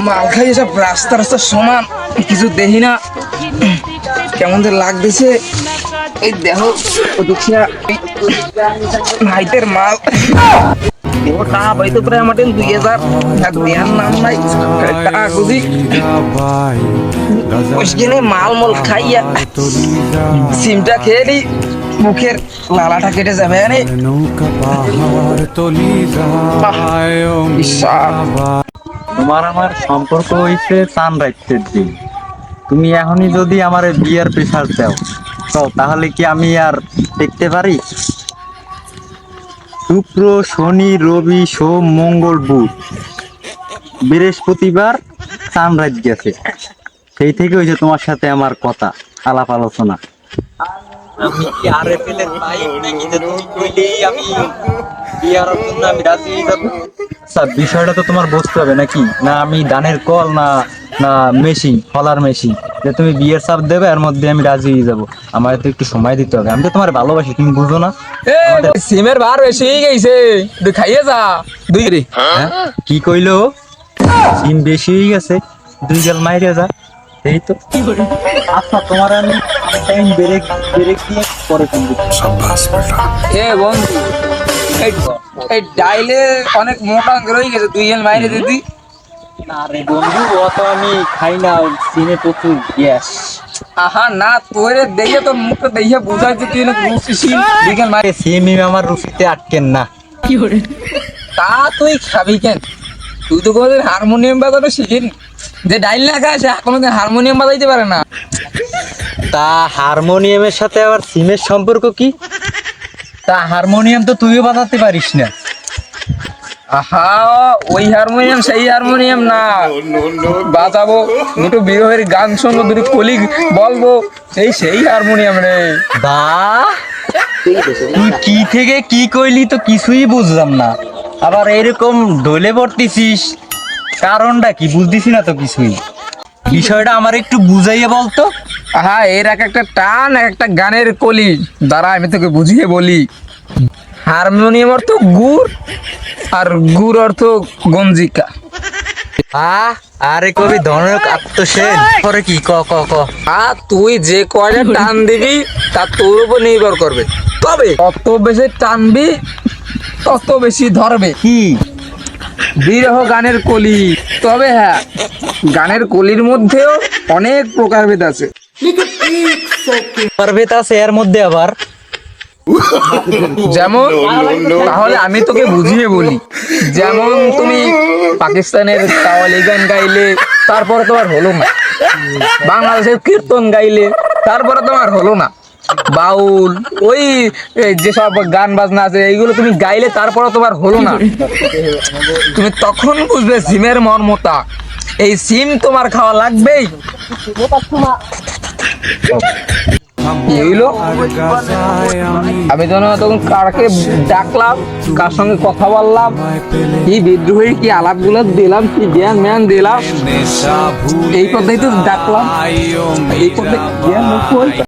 মাল খাই সব রাস্তা রাস্তা সমান কিছু দেখি না, কেমন যে লাগতেছে। এই দেখো ভাইতের মাল ওটা ভাই তো প্রায় আমার 2000 দেওয়ার নাম নাই, টাকা খুঁজি ওইখানে মাল মল খাইয়া সিমটা খেয়ে নি, মুখের লালাটা কেটে যাবে। তোমার আমার সম্পর্ক হইছে সানরাইজের দিন। তুমি এখনই যদি আমার বিয়ার প্রেসার দাও তো তাহলে কি আমি আর দেখতে পারি? শুক্র, শনি, রবি, সোম, মঙ্গল, বুধ, বৃহস্পতিবার সানরাইজ গেছে। সেই থেকে হয়েছে তোমার সাথে আমার কথা, আলাপ আলোচনা। আমি কি আর এর পাইপ নাকি যে তুমি কইলেই আমি বিয়ার জন্য আমি রাজি হয়ে যাব? স্যার, বিষয়টা তো তোমার বুঝতে হবে নাকি? না আমি ধানের কল না না মেশিন, ফলার মেশিন যে তুমি বিয়ের চাপ দেবে এর মধ্যে আমি রাজি হয়ে যাবো? আমার তো একটু সময় দিতে হবে, আমি তো তোমার ভালোবাসি, তুমি বুঝো না? সিমের ভার বেশি হয়ে গেছে, তুই খাইয়ে যা দুই রে। হ্যাঁ, কি কইলো? সিম বেশি হয়ে গেছে, 2 গাল মাইরে যা। এই তো আচ্ছা, তোমার আমি টাইম ব্রেক ব্রেক দিয়ে পরে ফোন দিচ্ছি। এ বন্ধু, এই ডাইলে অনেক মোটা রয়ে গেছে, তুই এল মাইরে দিদি। না রে বন্ধু, অত আমি খাই না, সিমে প্রচুর গ্যাস। আহা না, তোরে দেখে তোর মুখটা দেখে বুঝাইছে তুই না রুচিস বিকেল মাইরে। সিম আমার রুচিতে আটকেন না। তা তুই খাবি কেন? তুই তো কোনোদিন হারমোনিয়াম বাজানো শিখিনি, যে ডাইল না খায় সে কোনোদিন হারমোনিয়াম বাজাইতে পারে না। তা হারমোনিয়ামের সাথে আবার সিমের সম্পর্ক কি? তা হারমোনিয়াম তো তুইও বাজাতে পারিস না। আহা, ওই হারমোনিয়াম সেই হারমোনিয়াম না, বাজাবো দুটো বিরহের গান শুনবো, দুটো কলি বলবো, সেই হারমোনিয়াম রে। বা তুই কি থেকে কি কইলি তো কিছুই বুঝলাম না, আবার এরকম ডলে পড়তেছিস, কারণটা কি বুঝতেছি না তো কিছুই। বিষয়টা আমার একটু বুঝাইয়ে বলতো। আহা, এর এক একটা টান, এক একটা গানের কলি, দাঁড়া আমি তোকে বুঝিয়ে বলি। হারমোনিয়াম অর্থ গুড়, আর গুড় অর্থ গঞ্জিকা। আরে কবি ধনক আত্মসেন পরে কি ক ক ক তুই যে কয়টা টান দিবি তা তোর উপর নির্ভর করবে, তবে তত বেশি টানবি তত বেশি ধরবে। কি বিরহ গানের কলি। তবে হ্যাঁ, গানের কলির মধ্যেও অনেক প্রকারভেদ আছে। পারভেদ আছে এর মধ্যে আবার? যেমন, তাহলে আমি তোকে বুঝিয়ে বলি। যেমন তুমি পাকিস্তানের কাওয়ালি গান গাইলে, তারপরে তোমার হলো না। বাংলাদেশের কীর্তন গাইলে, তারপরে তোমার হলো না। বাউল, ওই যেসব গান বাজনা আছে এইগুলো তুমি গাইলে, তারপরে তোমার হলো না। তুমি তখন বুঝবে সিমের মর্মতা। এই সিম তোমার খাওয়া লাগবেই। আমি তখন কারকে ডাকলাম, কার সঙ্গে কথা বললাম, কি বিদ্রোহী কি আলাপ গুলো দিলাম, কি জ্ঞান ম্যান দিলাম, এই কথাই তো ডাকলাম, এই কথাই জ্ঞান